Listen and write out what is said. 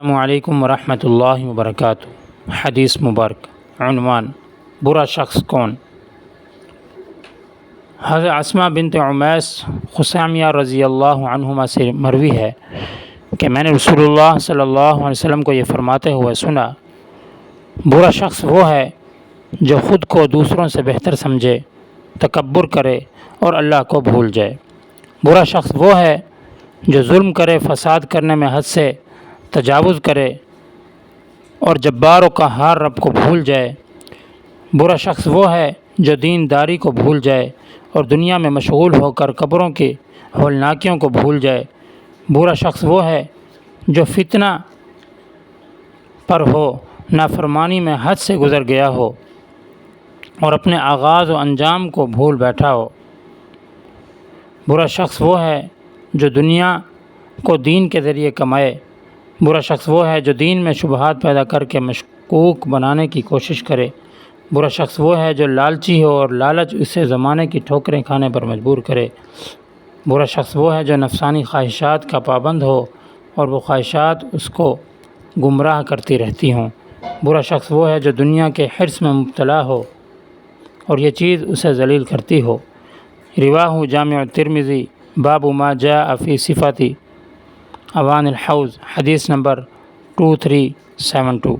السلام علیکم ورحمۃ اللہ وبرکاتہ۔ حدیث مبارک۔ عنوان: برا شخص کون؟ حضرت اسماء بنت عمیس خثعمیہ رضی اللہ عنہما سے مروی ہے کہ میں نے رسول اللہ صلی اللہ علیہ وسلم کو یہ فرماتے ہوئے سنا: برا شخص وہ ہے جو خود کو دوسروں سے بہتر سمجھے، تکبر کرے اور اللہ کو بھول جائے۔ برا شخص وہ ہے جو ظلم کرے، فساد کرنے میں حد سے تجاوز کرے اور جبار و قہار رب کو بھول جائے۔ برا شخص وہ ہے جو دینداری کو بھول جائے اور دنیا میں مشغول ہو کر قبروں کی ہولناکیوں کو بھول جائے۔ برا شخص وہ ہے جو فتنہ پر ہو، نافرمانی میں حد سے گزر گیا ہو اور اپنے آغاز و انجام کو بھول بیٹھا ہو۔ برا شخص وہ ہے جو دنیا کو دین کے ذریعے کمائے۔ برا شخص وہ ہے جو دین میں شبہات پیدا کر کے مشکوک بنانے کی کوشش کرے۔ برا شخص وہ ہے جو لالچی ہو اور لالچ اسے زمانے کی ٹھوکریں کھانے پر مجبور کرے۔ برا شخص وہ ہے جو نفسانی خواہشات کا پابند ہو اور وہ خواہشات اس کو گمراہ کرتی رہتی ہوں۔ برا شخص وہ ہے جو دنیا کے حرص میں مبتلا ہو اور یہ چیز اسے ذلیل کرتی ہو۔ رواہ جامع الترمذی باب ما جاء فی صفۃ اوان الحوض، حدیث نمبر 2372۔